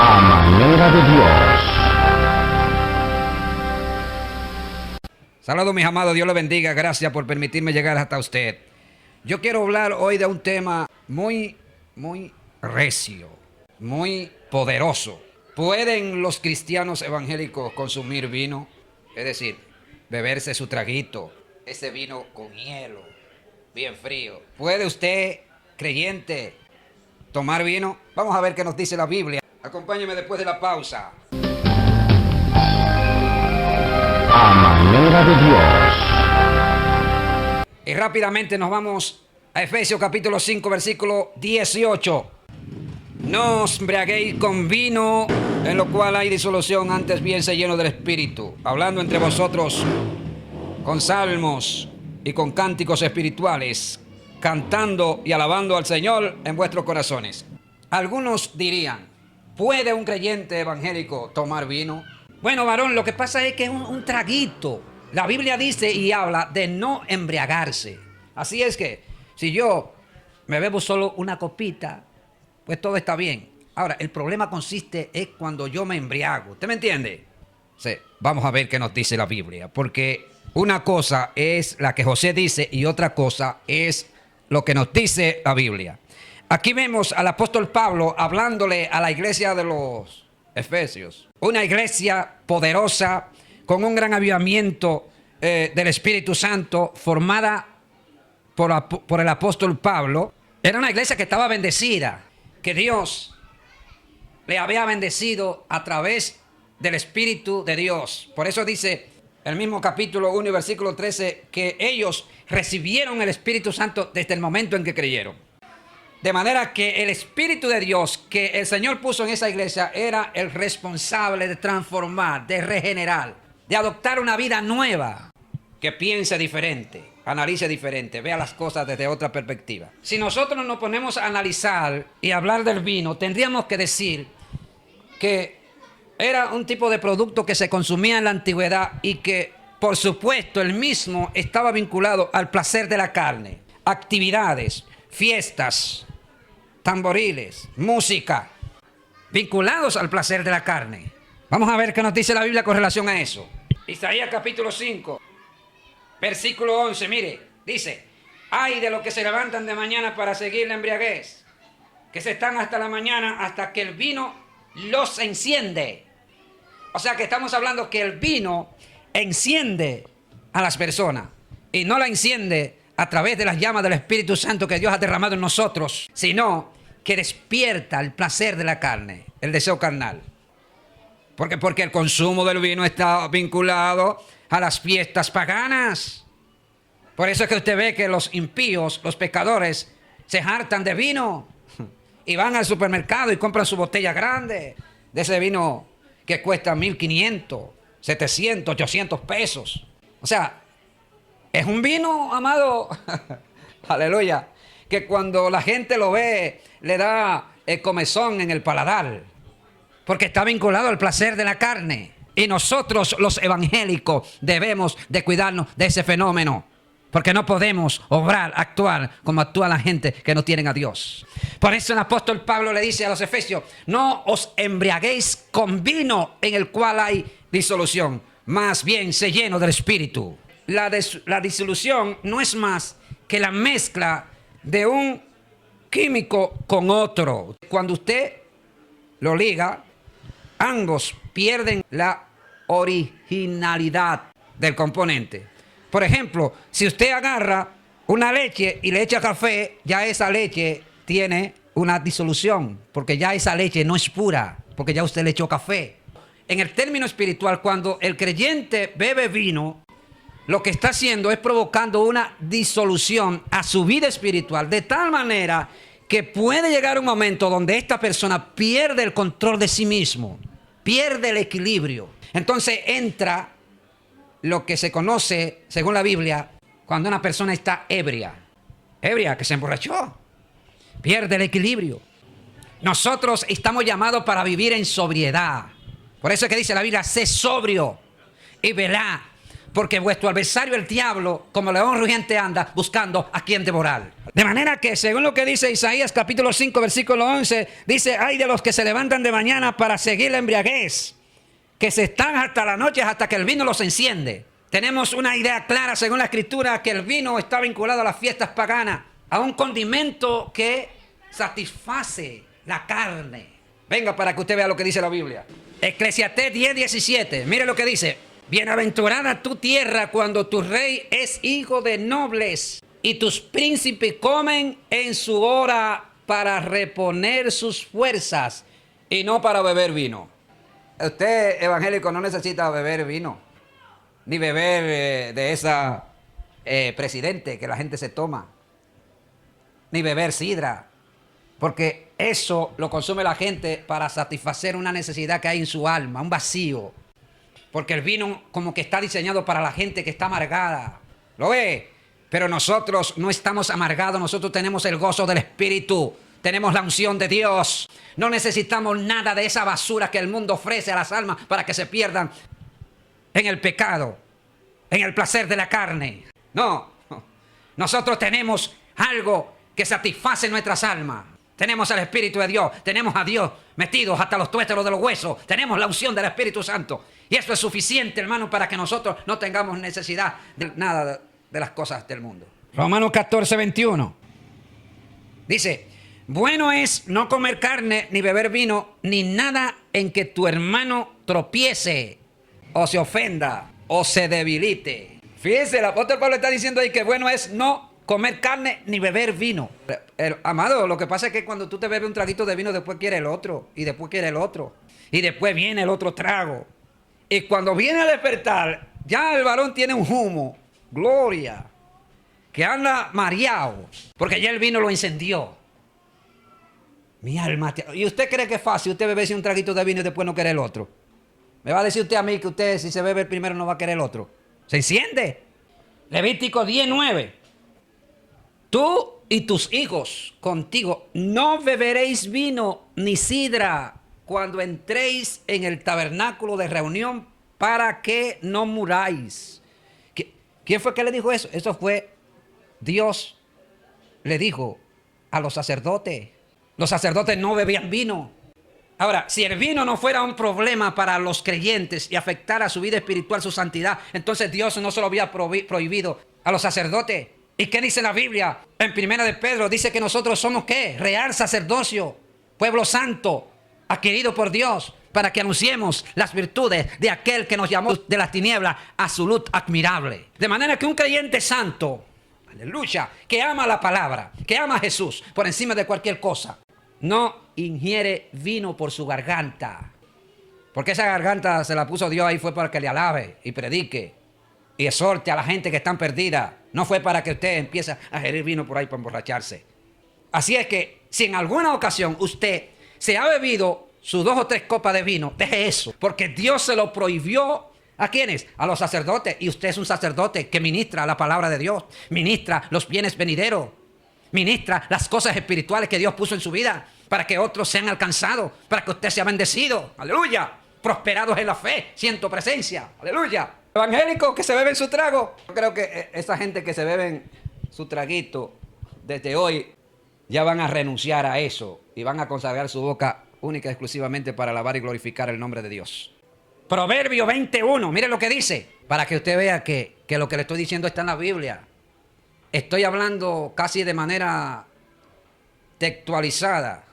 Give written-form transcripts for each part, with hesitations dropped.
A manera de Dios. Saludos mis amados, Dios les bendiga, gracias por permitirme llegar hasta usted. Yo quiero hablar hoy de un tema muy recio, muy poderoso. ¿Pueden los cristianos evangélicos consumir vino? Es decir, beberse su traguito, ese vino con hielo, bien frío. ¿Puede usted, creyente, tomar vino? Vamos a ver qué nos dice la Biblia. Acompáñeme después de la pausa. A manera de Dios. Y rápidamente nos vamos a Efesios capítulo 5, versículo 18. No os embriaguéis con vino, en lo cual hay disolución, antes bien se lleno del Espíritu, hablando entre vosotros con salmos y con cánticos espirituales, cantando y alabando al Señor en vuestros corazones. Algunos dirían, ¿puede un creyente evangélico tomar vino? Bueno, varón, lo que pasa es que es un traguito. La Biblia dice y habla de no embriagarse. Así es que si yo me bebo solo una copita, pues todo está bien. Ahora, el problema consiste es cuando yo me embriago. ¿Usted me entiende? Sí, vamos a ver qué nos dice la Biblia. Porque una cosa es la que José dice y otra cosa es lo que nos dice la Biblia. Aquí vemos al apóstol Pablo hablándole a la iglesia de los Efesios. Una iglesia poderosa, con un gran avivamiento del Espíritu Santo, formada por el apóstol Pablo. Era una iglesia que estaba bendecida, que Dios le había bendecido a través del Espíritu de Dios. Por eso dice el mismo capítulo 1 y versículo 13 que ellos recibieron el Espíritu Santo desde el momento en que creyeron. De manera que el Espíritu de Dios que el Señor puso en esa iglesia era el responsable de transformar, de regenerar, de adoptar una vida nueva, que piense diferente, analice diferente, vea las cosas desde otra perspectiva. Si nosotros nos ponemos a analizar y hablar del vino, tendríamos que decir que era un tipo de producto que se consumía en la antigüedad y que, por supuesto, el mismo estaba vinculado al placer de la carne, actividades, fiestas, tamboriles, música, vinculados al placer de la carne. Vamos a ver qué nos dice la Biblia con relación a eso. Isaías capítulo 5, versículo 11, mire, dice: ay de los que se levantan de mañana para seguir la embriaguez, que se están hasta la mañana hasta que el vino los enciende. O sea que estamos hablando que el vino enciende a las personas y no la enciende a través de las llamas del Espíritu Santo que Dios ha derramado en nosotros, sino que despierta el placer de la carne, el deseo carnal. Porque el consumo del vino está vinculado a las fiestas paganas. Por eso es que usted ve que los impíos, los pecadores, se hartan de vino y van al supermercado y compran su botella grande de ese vino que cuesta 1.500, 700, 800 pesos. O sea, es un vino, amado, aleluya, que cuando la gente lo ve, le da el comezón en el paladar, porque está vinculado al placer de la carne. Y nosotros, los evangélicos, debemos de cuidarnos de ese fenómeno, porque no podemos obrar, actuar como actúa la gente que no tienen a Dios. Por eso el apóstol Pablo le dice a los efesios: no os embriaguéis con vino en el cual hay disolución, más bien se lleno del Espíritu. La disolución no es más que la mezcla de un químico con otro. Cuando usted lo liga, ambos pierden la originalidad del componente. Por ejemplo, si usted agarra una leche y le echa café, ya esa leche tiene una disolución, porque ya esa leche no es pura, porque ya usted le echó café. En el término espiritual, cuando el creyente bebe vino, lo que está haciendo es provocando una disolución a su vida espiritual, de tal manera que puede llegar un momento donde esta persona pierde el control de sí mismo, pierde el equilibrio. Entonces entra lo que se conoce, según la Biblia, cuando una persona está ebria, que se emborrachó, pierde el equilibrio. Nosotros estamos llamados para vivir en sobriedad. Por eso es que dice la Biblia: sé sobrio y velá, porque vuestro adversario el diablo, como león rugiente anda, buscando a quien devorar. De manera que, según lo que dice Isaías capítulo 5, versículo 11, dice, ay de los que se levantan de mañana para seguir la embriaguez, que se están hasta la noche, hasta que el vino los enciende. Tenemos una idea clara, según la Escritura, que el vino está vinculado a las fiestas paganas, a un condimento que satisface la carne. Venga para que usted vea lo que dice la Biblia. Eclesiastés 10, 17. Mire lo que dice. Bienaventurada tu tierra cuando tu rey es hijo de nobles y tus príncipes comen en su hora para reponer sus fuerzas y no para beber vino. Usted, evangélico, no necesita beber vino, ni beber de esa presidente que la gente se toma, ni beber sidra, porque eso lo consume la gente para satisfacer una necesidad que hay en su alma, un vacío. Porque el vino como que está diseñado para la gente que está amargada. ¿Lo ve? Pero nosotros no estamos amargados, nosotros tenemos el gozo del Espíritu, tenemos la unción de Dios. No necesitamos nada de esa basura que el mundo ofrece a las almas para que se pierdan en el pecado, en el placer de la carne. No, nosotros tenemos algo que satisface nuestras almas. Tenemos el Espíritu de Dios, tenemos a Dios metidos hasta los tuétanos de los huesos, tenemos la unción del Espíritu Santo. Y eso es suficiente, hermano, para que nosotros no tengamos necesidad de nada de las cosas del mundo. Romanos 14, 21. Dice, bueno es no comer carne, ni beber vino, ni nada en que tu hermano tropiece, o se ofenda, o se debilite. Fíjense, el apóstol Pablo está diciendo ahí que bueno es no comer carne ni beber vino. Amado, lo que pasa es que cuando tú te bebes un traguito de vino, después quiere el otro, y después quiere el otro, y después viene el otro trago. Y cuando viene a despertar, ya el varón tiene un humo, gloria, que anda mareado, porque ya el vino lo encendió. Mi alma. ¿Y usted cree que es fácil usted beberse un traguito de vino y después no querer el otro? ¿Me va a decir usted a mí que usted si se bebe el primero no va a querer el otro? ¿Se enciende? Levítico 10:9. Tú y tus hijos contigo no beberéis vino ni sidra cuando entréis en el tabernáculo de reunión para que no muráis. ¿Quién fue que le dijo eso? Eso fue Dios. Le dijo a los sacerdotes. Los sacerdotes no bebían vino. Ahora, si el vino no fuera un problema para los creyentes y afectara su vida espiritual, su santidad, entonces Dios no se lo había prohibido a los sacerdotes. ¿Y qué dice la Biblia? En 1 de Pedro dice que nosotros somos ¿qué? Real sacerdocio, pueblo santo, adquirido por Dios, para que anunciemos las virtudes de aquel que nos llamó de las tinieblas a su luz admirable. De manera que un creyente santo, aleluya, que ama la palabra, que ama a Jesús por encima de cualquier cosa, no ingiere vino por su garganta. Porque esa garganta se la puso Dios ahí fue para que le alabe y predique y exhorte a la gente que están perdida. No fue para que usted empiece a gerir vino por ahí para emborracharse. Así es que si en alguna ocasión usted se ha bebido sus 2 o 3 copas de vino, deje eso. Porque Dios se lo prohibió. ¿A quiénes? A los sacerdotes. Y usted es un sacerdote que ministra la palabra de Dios. Ministra los bienes venideros. Ministra las cosas espirituales que Dios puso en su vida. Para que otros sean alcanzados. Para que usted sea bendecido. Aleluya. Prosperados en la fe. Siento presencia. Aleluya. Evangélicos que se beben su trago. Yo creo que esa gente que se beben su traguito desde hoy ya van a renunciar a eso y van a consagrar su boca única y exclusivamente para alabar y glorificar el nombre de Dios. Proverbio 21, mire lo que dice, para que usted vea que lo que le estoy diciendo está en la Biblia. Estoy hablando casi de manera textualizada,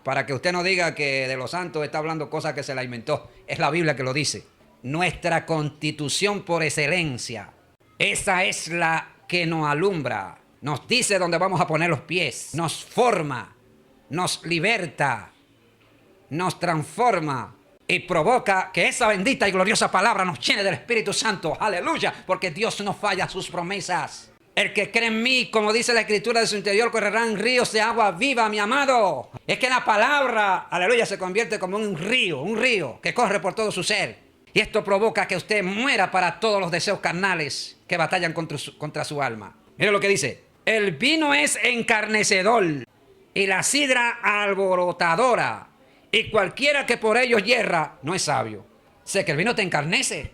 para que usted no diga que de los santos está hablando cosas que se la inventó. Es la Biblia que lo dice. Nuestra constitución por excelencia, esa es la que nos alumbra, nos dice dónde vamos a poner los pies, nos forma, nos liberta, nos transforma y provoca que esa bendita y gloriosa palabra nos llene del Espíritu Santo. Aleluya, porque Dios no falla sus promesas. El que cree en mí, como dice la Escritura, de su interior correrán ríos de agua viva, mi amado. Es que la palabra, aleluya, se convierte como un río que corre por todo su ser. Y esto provoca que usted muera para todos los deseos carnales que batallan contra su alma. Mire lo que dice. El vino es encarnecedor y la sidra alborotadora. Y cualquiera que por ellos yerra no es sabio. Sé que el vino te encarnece.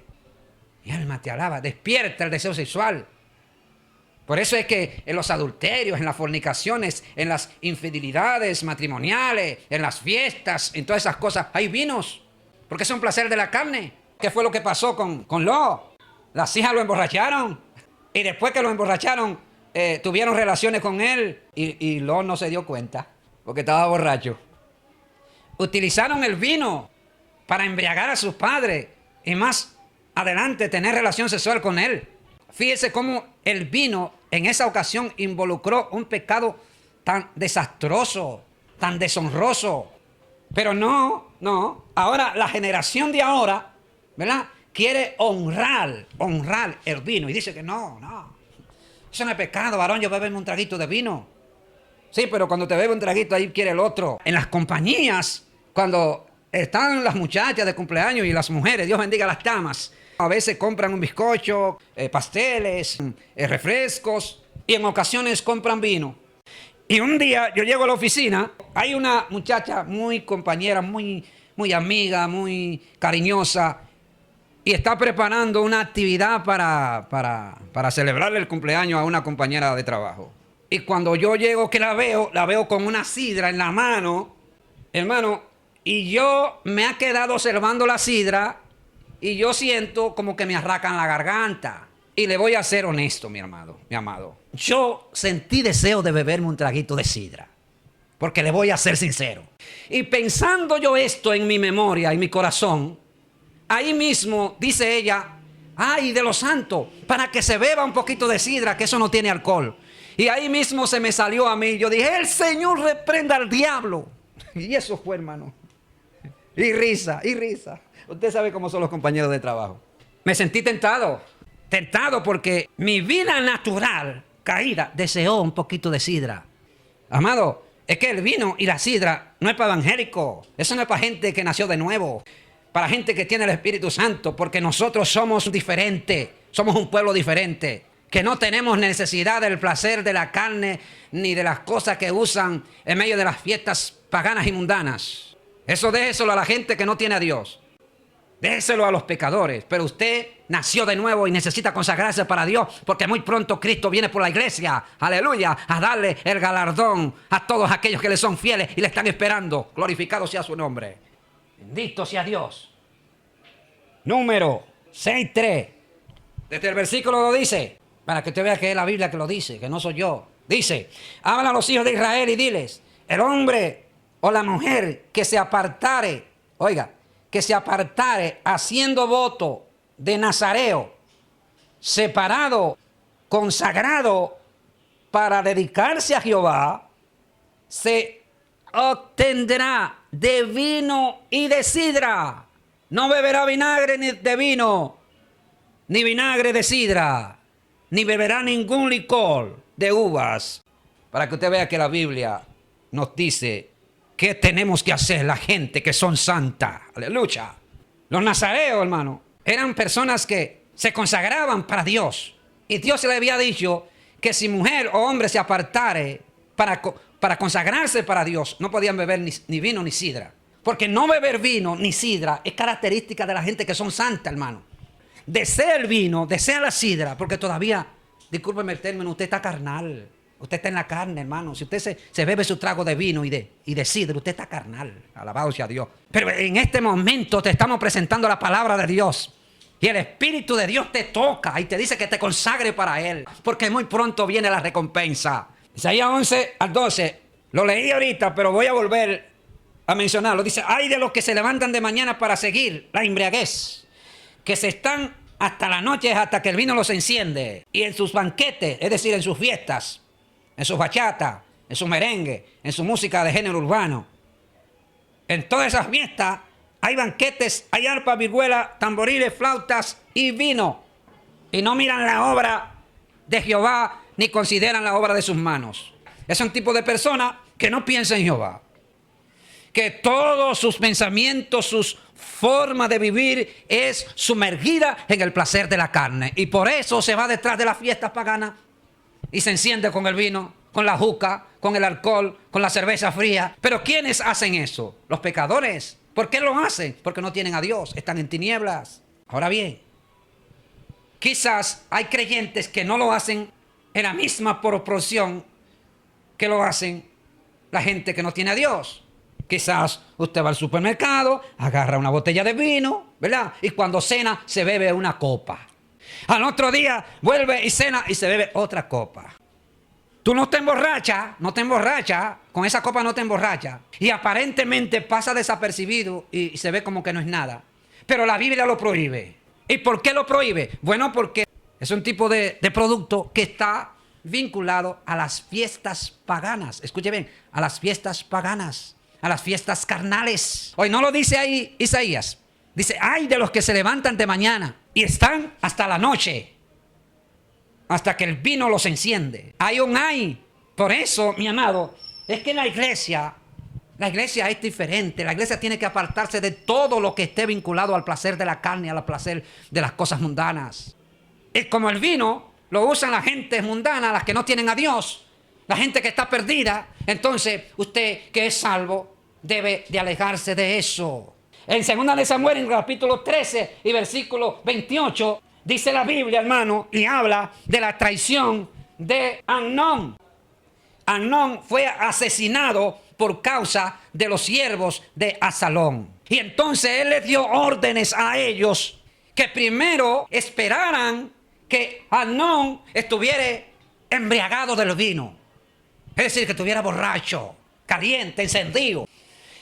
Mi alma te alaba. Despierta el deseo sexual. Por eso es que en los adulterios, en las fornicaciones, en las infidelidades matrimoniales, en las fiestas, en todas esas cosas, hay vinos. Porque es un placer de la carne. ¿Qué fue lo que pasó con Lot? Las hijas lo emborracharon. Y después que lo emborracharon, tuvieron relaciones con él. Y Lot no se dio cuenta, porque estaba borracho. Utilizaron el vino para embriagar a sus padres. Y más adelante tener relación sexual con él. Fíjese cómo el vino en esa ocasión involucró un pecado tan desastroso, tan deshonroso. Pero no. Ahora, la generación de ahora, ¿verdad?, quiere honrar el vino. Y dice que no. Eso no es pecado, varón, yo beberme un traguito de vino. Sí, pero cuando te bebe un traguito, ahí quiere el otro. En las compañías, cuando están las muchachas de cumpleaños y las mujeres, Dios bendiga a las damas, a veces compran un bizcocho, pasteles, refrescos, y en ocasiones compran vino. Y un día yo llego a la oficina, hay una muchacha muy compañera, muy amiga, muy cariñosa, y está preparando una actividad para celebrarle el cumpleaños a una compañera de trabajo. Y cuando yo llego que la veo con una sidra en la mano, hermano, y yo me he quedado observando la sidra, y yo siento como que me arrancan la garganta. Y le voy a ser honesto, mi amado. Yo sentí deseo de beberme un traguito de sidra. Porque le voy a ser sincero. Y pensando yo esto en mi memoria, en mi corazón, ahí mismo dice ella, ay, de los santos, para que se beba un poquito de sidra, que eso no tiene alcohol. Y ahí mismo se me salió a mí. Yo dije, el Señor reprenda al diablo. Y eso fue, hermano. Y risa. Usted sabe cómo son los compañeros de trabajo. Me sentí tentado porque mi vida natural, caída, deseó un poquito de sidra. Amado, es que el vino y la sidra no es para evangélicos. Eso no es para gente que nació de nuevo. Para gente que tiene el Espíritu Santo, porque nosotros somos diferentes. Somos un pueblo diferente. Que no tenemos necesidad del placer de la carne ni de las cosas que usan en medio de las fiestas paganas y mundanas. Eso déjeselo a la gente que no tiene a Dios. Déjeselo a los pecadores. Pero usted nació de nuevo y necesita consagrarse para Dios, porque muy pronto Cristo viene por la iglesia, aleluya, a darle el galardón a todos aquellos que le son fieles y le están esperando. Glorificado sea su nombre. Bendito sea Dios. Número 6:3. Desde el versículo lo dice, para que usted vea que es la Biblia que lo dice, que no soy yo. Dice, habla a los hijos de Israel y diles, el hombre o la mujer que se apartare, que se apartare haciendo voto de nazareo, separado, consagrado para dedicarse a Jehová, se obtendrá de vino y de sidra. No beberá vinagre ni de vino, ni vinagre de sidra, ni beberá ningún licor de uvas. Para que usted vea que la Biblia nos dice qué tenemos que hacer la gente que son santas. Aleluya. Los nazareos, hermano, eran personas que se consagraban para Dios. Y Dios le había dicho que si mujer o hombre se apartare para consagrarse para Dios, no podían beber ni vino ni sidra. Porque no beber vino ni sidra es característica de la gente que son santas, hermano. Desea el vino, desea la sidra, porque todavía, discúlpeme el término, usted está carnal. Usted está en la carne, hermano. Si usted se bebe su trago de vino y de sidra, usted está carnal. Alabado sea Dios. Pero en este momento te estamos presentando la palabra de Dios. Y el Espíritu de Dios te toca y te dice que te consagre para Él. Porque muy pronto viene la recompensa. Isaías 11-12. Lo leí ahorita, pero voy a volver a mencionarlo. Dice, ay de los que se levantan de mañana para seguir la embriaguez, que se están hasta la noche, hasta que el vino los enciende. Y en sus banquetes, es decir, en sus fiestas, en sus bachatas, en su merengue, en su música de género urbano. En todas esas fiestas hay banquetes, hay arpa, vihuela, tamboriles, flautas y vino. Y no miran la obra de Jehová ni consideran la obra de sus manos. Es un tipo de persona que no piensa en Jehová. Que todos sus pensamientos, sus formas de vivir es sumergida en el placer de la carne. Y por eso se va detrás de las fiestas paganas y se enciende con el vino, con la juca, con el alcohol, con la cerveza fría. Pero ¿quiénes hacen eso? Los pecadores. ¿Por qué lo hacen? Porque no tienen a Dios, están en tinieblas. Ahora bien, Quizás hay creyentes que no lo hacen en la misma proporción que lo hacen la gente que no tiene a Dios. Quizás usted va al supermercado, agarra una botella de vino, ¿verdad? Y cuando cena se bebe una copa. Al otro día vuelve y cena y se bebe otra copa. Tú no te emborrachas, con esa copa no te emborrachas. Y aparentemente pasa desapercibido y se ve como que no es nada. Pero la Biblia lo prohíbe. ¿Y por qué lo prohíbe? Bueno, porque es un tipo de producto que está vinculado a las fiestas paganas. Escuche bien, a las fiestas paganas, a las fiestas carnales. Hoy no lo dice ahí Isaías. Dice, ay de los que se levantan de mañana y están hasta la noche, hasta que el vino los enciende. Hay un ay. Por eso, mi amado, es que la iglesia es diferente. La iglesia tiene que apartarse de todo lo que esté vinculado al placer de la carne, al placer de las cosas mundanas. Es como el vino lo usan la gente mundana, las que no tienen a Dios, la gente que está perdida. Entonces, usted que es salvo debe de alejarse de eso. En 2 de Samuel, en el capítulo 13 y versículo 28, dice la Biblia, hermano, y habla de la traición de Amnón. Amnón fue asesinado por causa de los siervos de Absalón. Y entonces él les dio órdenes a ellos que primero esperaran que Amnón estuviera embriagado del vino. Es decir, que estuviera borracho, caliente, encendido.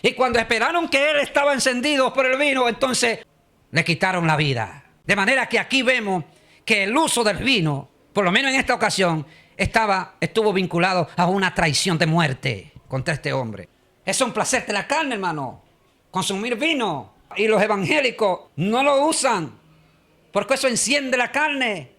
Y cuando esperaron que él estaba encendido por el vino, entonces le quitaron la vida. De manera que aquí vemos que el uso del vino, por lo menos en esta ocasión, estuvo vinculado a una traición de muerte contra este hombre. Es un placer de la carne, hermano, consumir vino. Y los evangélicos no lo usan, porque eso enciende la carne.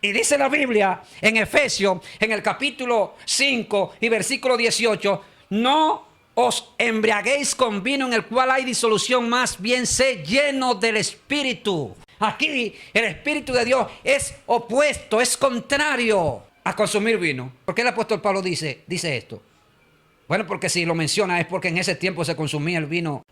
Y dice la Biblia en Efesios, en el capítulo 5 y versículo 18, no os embriaguéis con vino en el cual hay disolución, más bien sé lleno del Espíritu. Aquí el Espíritu de Dios es opuesto, es contrario a consumir vino. ¿Por qué el apóstol Pablo dice esto? Bueno, porque si lo menciona es porque en ese tiempo se consumía el vino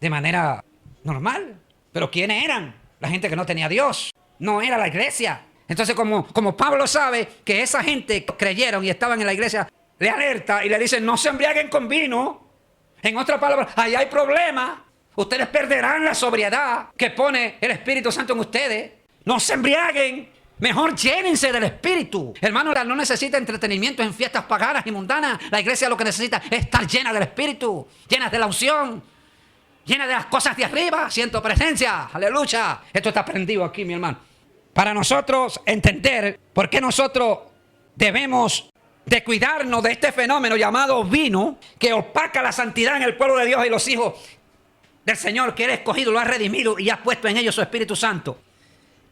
de manera normal. Pero ¿quiénes eran? La gente que no tenía a Dios. No era la iglesia. Entonces como Pablo sabe que esa gente creyeron y estaban en la iglesia, le alerta y le dice, no se embriaguen con vino. En otras palabras, ahí hay problema. Ustedes perderán la sobriedad que pone el Espíritu Santo en ustedes. No se embriaguen. Mejor llénense del Espíritu. Hermano, no necesita entretenimiento en fiestas paganas y mundanas. La iglesia lo que necesita es estar llena del Espíritu, llena de la unción, llena de las cosas de arriba. Siento presencia. Aleluya. Esto está prendido aquí, mi hermano. Para nosotros entender por qué nosotros debemos de cuidarnos de este fenómeno llamado vino, que opaca la santidad en el pueblo de Dios y los hijos del Señor que Él ha escogido, lo ha redimido y ha puesto en ellos su Espíritu Santo.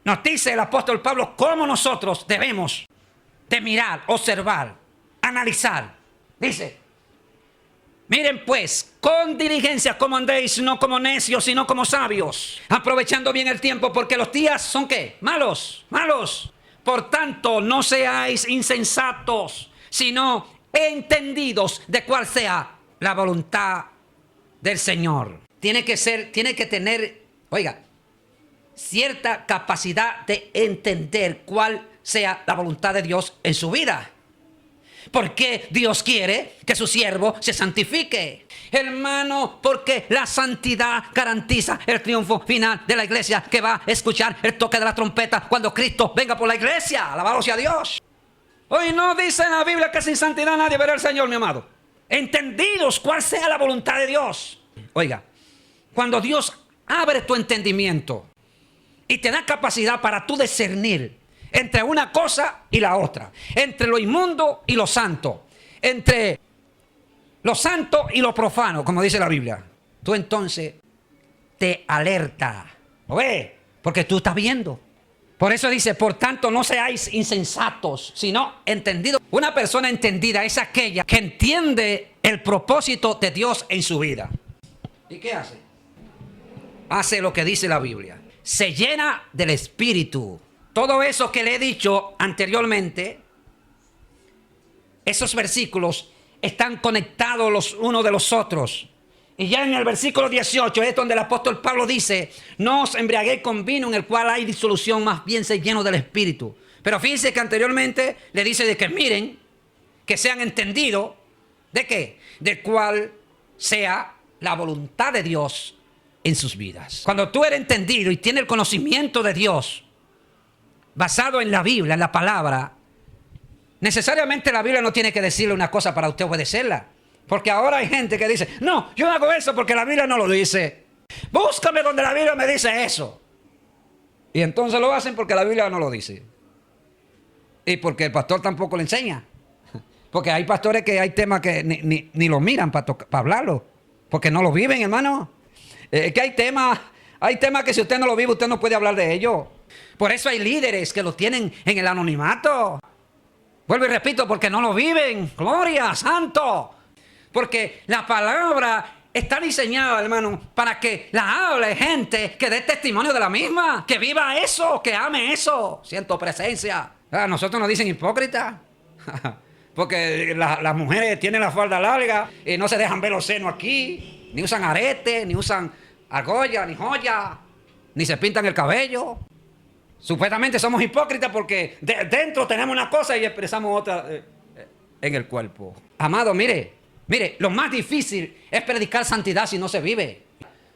Nos dice el apóstol Pablo cómo nosotros debemos de mirar, observar, analizar. Dice, miren pues, con diligencia cómo andéis, no como necios, sino como sabios, aprovechando bien el tiempo, porque los días son ¿qué? Malos. Por tanto, no seáis insensatos, sino entendidos de cuál sea la voluntad del Señor. Tiene que tener, oiga, cierta capacidad de entender cuál sea la voluntad de Dios en su vida. Porque Dios quiere que su siervo se santifique. Hermano, porque la santidad garantiza el triunfo final de la iglesia, que va a escuchar el toque de la trompeta cuando Cristo venga por la iglesia. Alabado sea Dios. Hoy no dice en la Biblia que sin santidad nadie verá al Señor, mi amado. Entendidos cuál sea la voluntad de Dios. Oiga, cuando Dios abre tu entendimiento y te da capacidad para tú discernir entre una cosa y la otra, entre lo inmundo y lo santo, entre lo santo y lo profano, como dice la Biblia, tú entonces te alerta. ¿Lo ves? Porque tú estás viendo. Por eso dice, por tanto no seáis insensatos, sino entendidos. Una persona entendida es aquella que entiende el propósito de Dios en su vida. ¿Y qué hace? Hace lo que dice la Biblia. Se llena del Espíritu. Todo eso que le he dicho anteriormente, esos versículos están conectados los unos de los otros. Y ya en el versículo 18 es donde el apóstol Pablo dice: no os embriaguéis con vino en el cual hay disolución, más bien sed llenos del Espíritu. Pero fíjense que anteriormente le dice de que miren, que sean entendidos, ¿de qué? De cuál sea la voluntad de Dios en sus vidas. Cuando tú eres entendido y tienes el conocimiento de Dios basado en la Biblia, en la palabra, necesariamente la Biblia no tiene que decirle una cosa para usted obedecerla. Porque ahora hay gente que dice: no, yo no hago eso porque la Biblia no lo dice. Búscame donde la Biblia me dice eso. Y entonces lo hacen porque la Biblia no lo dice. Y porque el pastor tampoco le enseña. Porque hay pastores que hay temas que ni lo miran para hablarlo. Porque no lo viven, hermano. Que hay temas que si usted no lo vive, usted no puede hablar de ellos. Por eso hay líderes que lo tienen en el anonimato. Vuelvo y repito, porque no lo viven. Gloria, santo. Porque la palabra está diseñada, hermano, para que la hable gente que dé testimonio de la misma. Que viva eso, que ame eso. Siento presencia. A nosotros nos dicen hipócritas. Porque las mujeres tienen la falda larga y no se dejan ver los senos aquí. Ni usan aretes, ni usan argolla, ni joya. Ni se pintan el cabello. Supuestamente somos hipócritas porque dentro tenemos una cosa y expresamos otra en el cuerpo. Amado, mire, lo más difícil es predicar santidad si no se vive.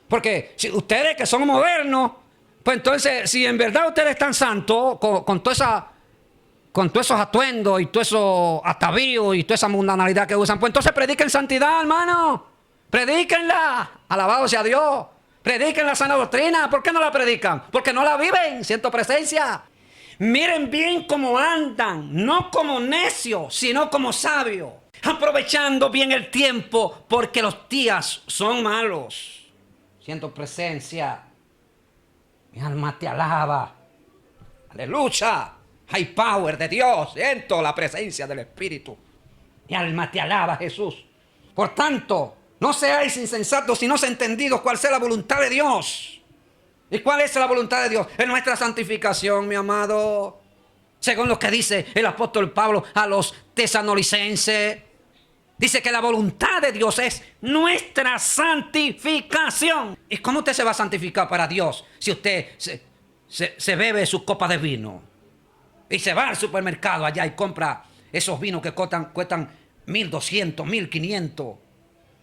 Porque si ustedes que son modernos, pues entonces, si en verdad ustedes están santos, con todos esos atuendos y todo esos atavíos y toda esa mundanalidad que usan, pues entonces prediquen santidad, hermano. Predíquenla. Alabado sea Dios. Prediquen la sana doctrina. ¿Por qué no la predican? Porque no la viven. Siento presencia. Miren bien cómo andan, no como necios, sino como sabios, aprovechando bien el tiempo, porque los días son malos. Siento presencia. Mi alma te alaba. Aleluya. Hay power de Dios. Siento la presencia del Espíritu. Mi alma te alaba, Jesús. Por tanto, no seáis insensatos, sino entendidos cuál sea la voluntad de Dios. ¿Y cuál es la voluntad de Dios? Es nuestra santificación, mi amado. Según lo que dice el apóstol Pablo a los tesalonicenses. Dice que la voluntad de Dios es nuestra santificación. ¿Y cómo usted se va a santificar para Dios si usted se bebe su copa de vino? Y se va al supermercado allá y compra esos vinos que cuestan 1.200, 1.500.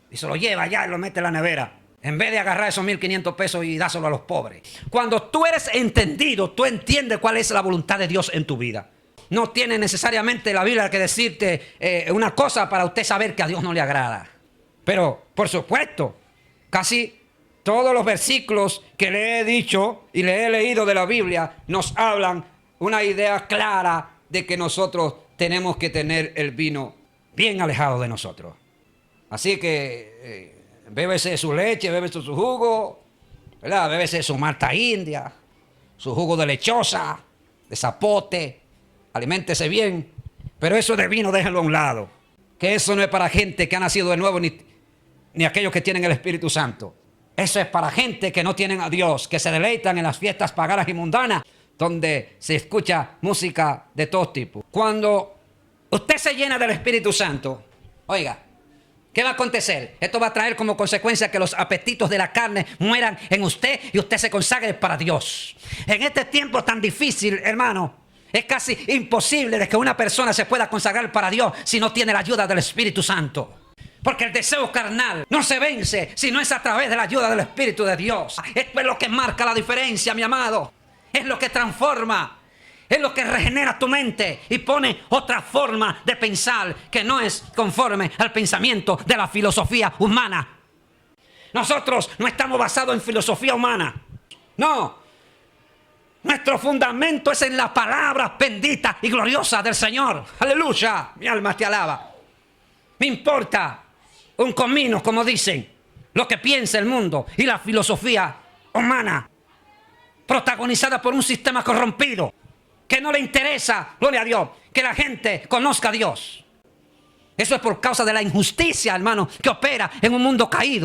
Y se lo lleva allá y lo mete en la nevera. En vez de agarrar esos 1.500 pesos y dárselo a los pobres. Cuando tú eres entendido, tú entiendes cuál es la voluntad de Dios en tu vida. No tiene necesariamente la Biblia que decirte una cosa para usted saber que a Dios no le agrada. Pero, por supuesto, casi todos los versículos que le he dicho y le he leído de la Biblia nos hablan una idea clara de que nosotros tenemos que tener el vino bien alejado de nosotros. Así que bébese su leche, bébese su jugo, ¿verdad? Bébese su malta india, su jugo de lechosa, de zapote, aliméntese bien. Pero eso de vino déjenlo a un lado, que eso no es para gente que ha nacido de nuevo ni aquellos que tienen el Espíritu Santo. Eso es para gente que no tienen a Dios, que se deleitan en las fiestas paganas y mundanas, donde se escucha música de todo tipo. Cuando usted se llena del Espíritu Santo, oiga, ¿qué va a acontecer? Esto va a traer como consecuencia que los apetitos de la carne mueran en usted y usted se consagre para Dios. En este tiempo tan difícil, hermano, es casi imposible de que una persona se pueda consagrar para Dios si no tiene la ayuda del Espíritu Santo. Porque el deseo carnal no se vence si no es a través de la ayuda del Espíritu de Dios. Esto es lo que marca la diferencia, mi amado. Es lo que transforma, es lo que regenera tu mente y pone otra forma de pensar que no es conforme al pensamiento de la filosofía humana. Nosotros no estamos basados en filosofía humana. No. Nuestro fundamento es en la palabra bendita y gloriosa del Señor. Aleluya. Mi alma te alaba. Me importa un comino, como dicen, lo que piensa el mundo y la filosofía humana, protagonizada por un sistema corrompido, que no le interesa, gloria a Dios, que la gente conozca a Dios. Eso es por causa de la injusticia, hermano, que opera en un mundo caído.